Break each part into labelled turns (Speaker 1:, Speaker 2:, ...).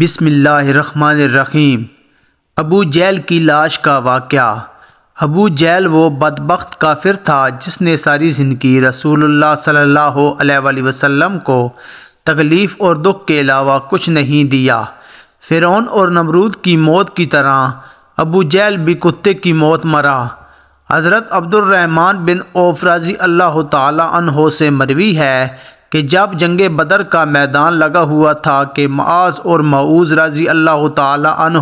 Speaker 1: بسم اللہ الرحمن الرحیم۔ ابو جہل کی لاش کا واقعہ۔ ابو جہل وہ بدبخت کافر تھا جس نے ساری زندگی رسول اللہ صلی اللہ علیہ وآلہ وسلم کو تکلیف اور دکھ کے علاوہ کچھ نہیں دیا۔ فرعون اور نمرود کی موت کی طرح ابو جہل بھی کتے کی موت مرا۔ حضرت عبد الرحمن بن عوف رضی اللہ تعالی عنہ سے مروی ہے کہ جب جنگ بدر کا میدان لگا ہوا تھا کہ معاذ اور معوذ رضی اللہ تعالی عنہ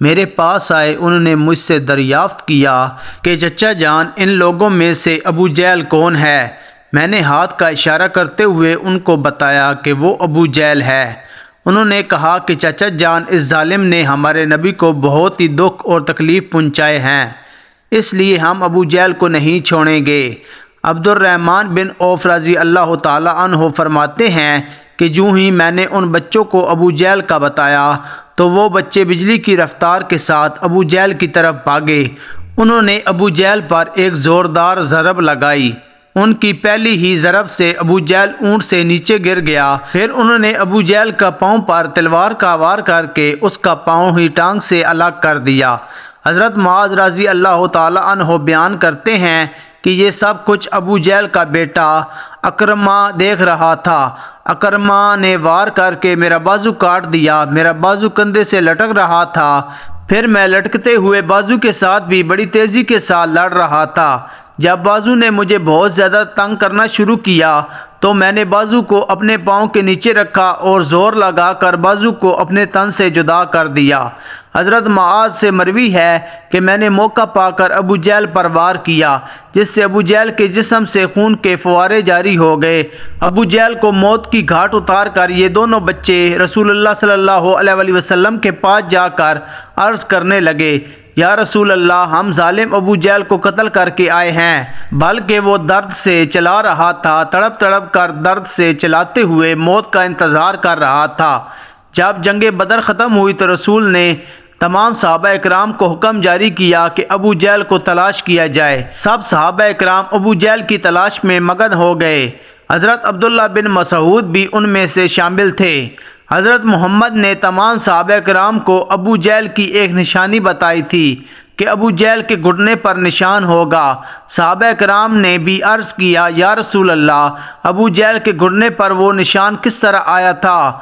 Speaker 1: میرے پاس آئے۔ انہوں نے مجھ سے دریافت کیا کہ چچا جان، ان لوگوں میں سے ابو جہل کون ہے؟ میں نے ہاتھ کا اشارہ کرتے ہوئے ان کو بتایا کہ وہ ابو جہل ہے۔ انہوں نے کہا کہ چچا جان، اس ظالم نے ہمارے نبی کو بہت ہی دکھ اور تکلیف پہنچائے ہیں، اس لیے ہم ابو جہل کو نہیں چھوڑیں گے۔ عبد الرحمن بن عوف رضی اللہ تعالی عنہ فرماتے ہیں کہ جو ہی میں نے ان بچوں کو ابو جہل کا بتایا تو وہ بچے بجلی کی رفتار کے ساتھ ابو جہل کی طرف بھاگے۔ انہوں نے ابو جہل پر ایک زوردار ضرب لگائی۔ ان کی پہلی ہی ضرب سے ابو جہل اونٹ سے نیچے گر گیا۔ پھر انہوں نے ابو جہل کا پاؤں پر تلوار کا وار کر کے اس کا پاؤں ہی ٹانگ سے الگ کر دیا۔ حضرت معاذ رضی اللہ تعالی عنہ بیان کرتے ہیں کہ یہ سب کچھ ابو جہل کا بیٹا اکرمہ دیکھ رہا تھا۔ اکرمہ نے وار کر کے میرا بازو کاٹ دیا۔ میرا بازو کندھے سے لٹک رہا تھا، پھر میں لٹکتے ہوئے بازو کے ساتھ بھی بڑی تیزی کے ساتھ لڑ رہا تھا۔ جب بازو نے مجھے بہت زیادہ تنگ کرنا شروع کیا تو میں نے بازو کو اپنے پاؤں کے نیچے رکھا اور زور لگا کر بازو کو اپنے تن سے جدا کر دیا۔ حضرت معاذ سے مروی ہے کہ میں نے موقع پا کر ابو جہل پر وار کیا، جس سے ابو جہل کے جسم سے خون کے فوارے جاری ہو گئے۔ ابو جہل کو موت کی گھاٹ اتار کر یہ دونوں بچے رسول اللہ صلی اللہ علیہ وآلہ وسلم کے پاس جا کر عرض کرنے لگے، یا رسول اللہ، ہم ظالم ابو جہل کو قتل کر کے آئے ہیں۔ بلکہ وہ درد سے چلا رہا تھا، تڑپ تڑپ کر درد سے چلاتے ہوئے موت کا انتظار کر رہا تھا۔ جب جنگ بدر ختم ہوئی تو رسول نے تمام صحابہ اکرام کو حکم جاری کیا کہ ابو جہل کو تلاش کیا جائے۔ سب صحابہ اکرام ابو جہل کی تلاش میں مگن ہو گئے۔ حضرت عبداللہ بن مسعود بھی ان میں سے شامل تھے۔ حضرت محمد نے تمام صحابہ کرام کو ابو جہل کی ایک نشانی بتائی تھی کہ ابو جہل کے گھٹنے پر نشان ہوگا۔ صحابہ کرام نے بھی عرض کیا، یا رسول اللہ، ابو جہل کے گھٹنے پر وہ نشان کس طرح آیا تھا؟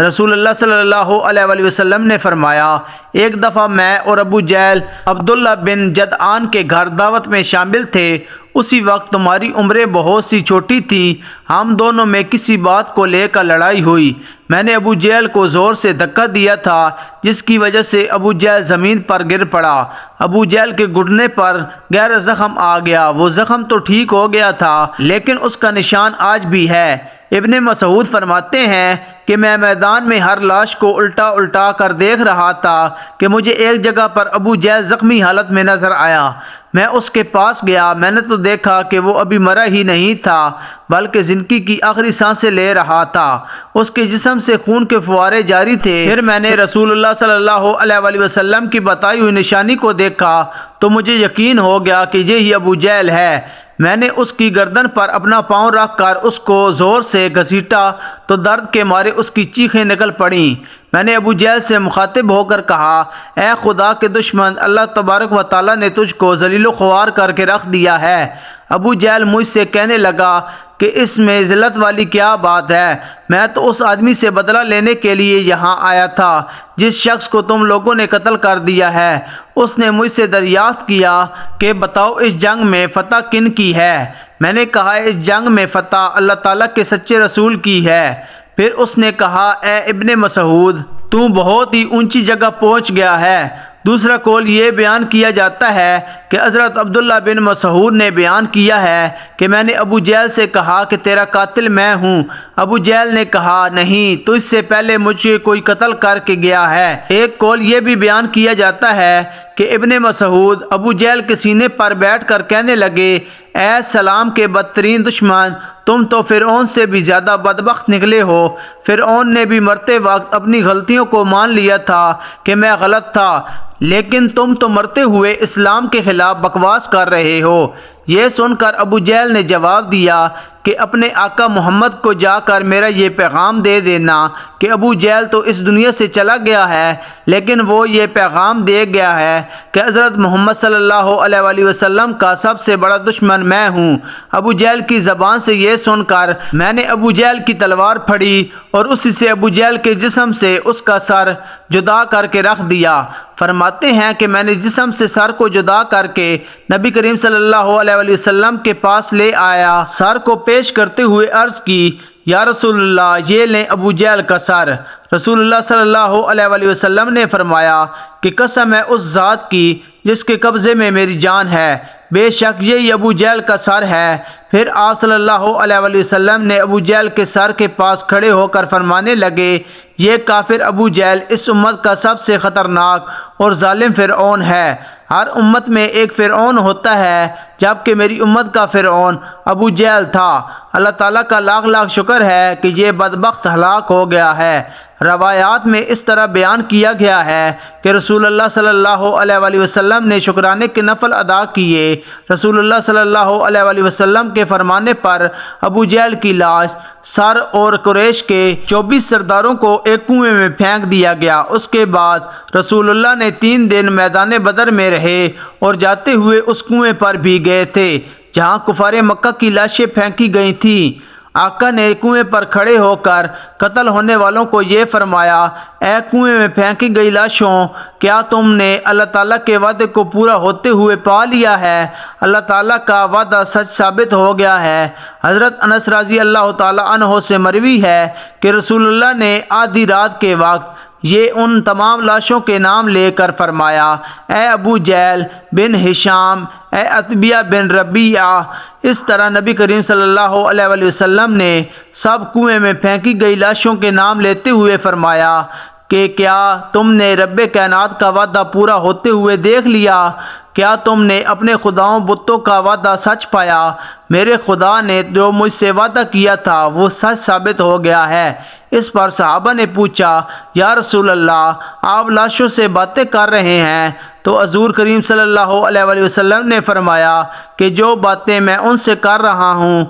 Speaker 1: رسول اللہ صلی اللہ علیہ وآلہ وسلم نے فرمایا، ایک دفعہ میں اور ابو جہل عبداللہ بن جدعان کے گھر دعوت میں شامل تھے۔ اسی وقت تمہاری عمریں بہت سی چھوٹی تھیں، ہم دونوں میں کسی بات کو لے کر لڑائی ہوئی۔ میں نے ابو جہل کو زور سے دھکا دیا تھا، جس کی وجہ سے ابو جہل زمین پر گر پڑا۔ ابو جہل کے گھٹنے پر گہرا زخم آ گیا۔ وہ زخم تو ٹھیک ہو گیا تھا لیکن اس کا نشان آج بھی ہے۔ ابن مسعود فرماتے ہیں کہ میں میدان میں ہر لاش کو الٹا الٹا کر دیکھ رہا تھا کہ مجھے ایک جگہ پر ابو جہل زخمی حالت میں نظر آیا۔ میں اس کے پاس گیا، میں نے تو دیکھا کہ وہ ابھی مرا ہی نہیں تھا بلکہ زندگی کی آخری سانسیں لے رہا تھا۔ اس کے جسم سے خون کے فوارے جاری تھے۔ پھر میں نے رسول اللہ صلی اللہ علیہ وآلہ وسلم کی بتائی ہوئی نشانی کو دیکھا تو مجھے یقین ہو گیا کہ یہی ابو جہل ہے۔ میں نے اس کی گردن پر اپنا پاؤں رکھ کر اس کو زور سے گھسیٹا تو درد کے مارے اس کی چیخیں نکل پڑیں۔ میں نے ابو جہل سے مخاطب ہو کر کہا، اے خدا کے دشمن، اللہ تبارک و تعالیٰ نے تجھ کو ذلیل و خوار کر کے رکھ دیا ہے۔ ابو جہل مجھ سے کہنے لگا کہ اس میں ذلت والی کیا بات ہے؟ میں تو اس آدمی سے بدلہ لینے کے لیے یہاں آیا تھا جس شخص کو تم لوگوں نے قتل کر دیا ہے۔ اس نے مجھ سے دریافت کیا کہ بتاؤ اس جنگ میں فتح کن کی ہے؟ میں نے کہا، اس جنگ میں فتح اللہ تعالیٰ کے سچے رسول کی ہے۔ پھر اس نے کہا، اے ابن مسعود، تو بہت ہی اونچی جگہ پہنچ گیا ہے۔ دوسرا قول یہ بیان کیا جاتا ہے کہ حضرت عبداللہ بن مسعود نے بیان کیا ہے کہ میں نے ابو جہل سے کہا کہ تیرا قاتل میں ہوں۔ ابو جہل نے کہا، نہیں، تو اس سے پہلے مجھے کوئی قتل کر کے گیا ہے۔ ایک قول یہ بھی بیان کیا جاتا ہے کہ ابن مسعود ابو جہل کے سینے پر بیٹھ کر کہنے لگے، اے سلام کے بدترین دشمن، تم تو فرعون سے بھی زیادہ بدبخت نکلے ہو۔ فرعون نے بھی مرتے وقت اپنی غلطیوں کو مان لیا تھا کہ میں غلط تھا، لیکن تم تو مرتے ہوئے اسلام کے خلاف بکواس کر رہے ہو۔ یہ سن کر ابو جہل نے جواب دیا کہ اپنے آقا محمد کو جا کر میرا یہ پیغام دے دینا کہ ابو جہل تو اس دنیا سے چلا گیا ہے، لیکن وہ یہ پیغام دے گیا ہے کہ حضرت محمد صلی اللہ علیہ وآلہ وسلم کا سب سے بڑا دشمن میں ہوں۔ ابو جہل کی زبان سے یہ سن کر میں نے ابو جہل کی تلوار پھڑی اور اسی سے ابو جہل کے جسم سے اس کا سر جدا کر کے رکھ دیا۔ فرماتے ہیں کہ میں نے جسم سے سر کو جدا کر کے نبی کریم صلی اللہ علیہ وآلہ وسلم کے پاس لے آیا، سر کو پیش کرتے ہوئے عرض کی، یا رسول اللہ، یہ لیں ابو جہل کا سر۔ رسول اللہ صلی اللہ علیہ وآلہ وسلم نے فرمایا کہ قسم ہے اس ذات کی جس کے قبضے میں میری جان ہے، بے شک یہ ابو جہل کا سر ہے۔ پھر آپ صلی اللہ علیہ وآلہ وسلم نے ابو جہل کے سر کے پاس کھڑے ہو کر فرمانے لگے، یہ کافر ابو جہل اس امت کا سب سے خطرناک اور ظالم فرعون ہے۔ ہر امت میں ایک فرعون ہوتا ہے، جبکہ میری امت کا فرعون ابو جہل تھا۔ اللہ تعالیٰ کا لاکھ لاکھ شکر ہے کہ یہ بدبخت ہلاک ہو گیا ہے۔ روایات میں اس طرح بیان کیا گیا ہے کہ رسول اللہ صلی اللہ علیہ وآلہ وسلم نے شکرانے کے نفل ادا کیے۔ رسول اللہ صلی اللہ علیہ وآلہ وسلم کے فرمانے پر ابو جہل کی لاش سر اور قریش کے 24 سرداروں کو ایک کنویں میں پھینک دیا گیا۔ اس کے بعد رسول اللہ نے 3 دن میدان بدر میں رہے اور جاتے ہوئے اس کنویں پر بھی گئے تھے جہاں کفار مکہ کی لاشیں پھینکی گئی تھیں۔ آقا نے کنویں پر کھڑے ہو کر قتل ہونے والوں کو یہ فرمایا، اے کنویں میں پھینکی گئی لاشوں، کیا تم نے اللہ تعالیٰ کے وعدے کو پورا ہوتے ہوئے پا لیا ہے؟ اللہ تعالیٰ کا وعدہ سچ ثابت ہو گیا ہے۔ حضرت انس رضی اللہ تعالیٰ عنہ سے مروی ہے کہ رسول اللہ نے آدھی رات کے وقت یہ ان تمام لاشوں کے نام لے کر فرمایا، اے ابو جہل بن ہشام، اے عتبیہ بن ربیعہ۔ اس طرح نبی کریم صلی اللہ علیہ وآلہ وسلم نے سب کنویں میں پھینکی گئی لاشوں کے نام لیتے ہوئے فرمایا کہ کیا تم نے رب کائنات کا وعدہ پورا ہوتے ہوئے دیکھ لیا؟ کیا تم نے اپنے خداؤں بتوں کا وعدہ سچ پایا؟ میرے خدا نے جو مجھ سے وعدہ کیا تھا وہ سچ ثابت ہو گیا ہے۔ اس پر صحابہ نے پوچھا، یا رسول اللہ، آپ لاشوں سے باتیں کر رہے ہیں؟ تو حضور کریم صلی اللہ علیہ وآلہ وسلم نے فرمایا کہ جو باتیں میں ان سے کر رہا ہوں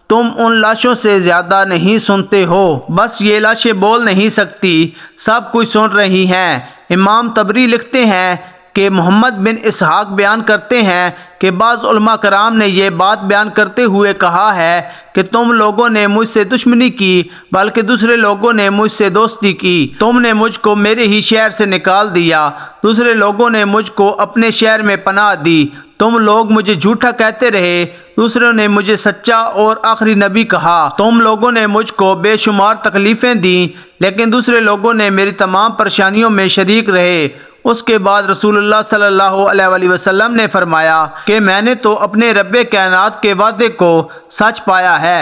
Speaker 1: تم ان لاشوں سے زیادہ نہیں سنتے ہو، بس یہ لاشیں بول نہیں سکتی، سب کچھ سن رہی ہیں۔ امام طبری لکھتے ہیں کہ محمد بن اسحاق بیان کرتے ہیں کہ بعض علماء کرام نے یہ بات بیان کرتے ہوئے کہا ہے کہ تم لوگوں نے مجھ سے دشمنی کی بلکہ دوسرے لوگوں نے مجھ سے دوستی کی۔ تم نے مجھ کو میرے ہی شہر سے نکال دیا، دوسرے لوگوں نے مجھ کو اپنے شہر میں پناہ دی۔ تم لوگ مجھے جھوٹا کہتے رہے، دوسروں نے مجھے سچا اور آخری نبی کہا۔ تم لوگوں نے مجھ کو بے شمار تکلیفیں دیں، لیکن دوسرے لوگوں نے میری تمام پریشانیوں میں شریک رہے۔ اس کے بعد رسول اللہ صلی اللہ علیہ وآلہ وسلم نے فرمایا کہ میں نے تو اپنے رب کائنات کے وعدے کو سچ پایا ہے۔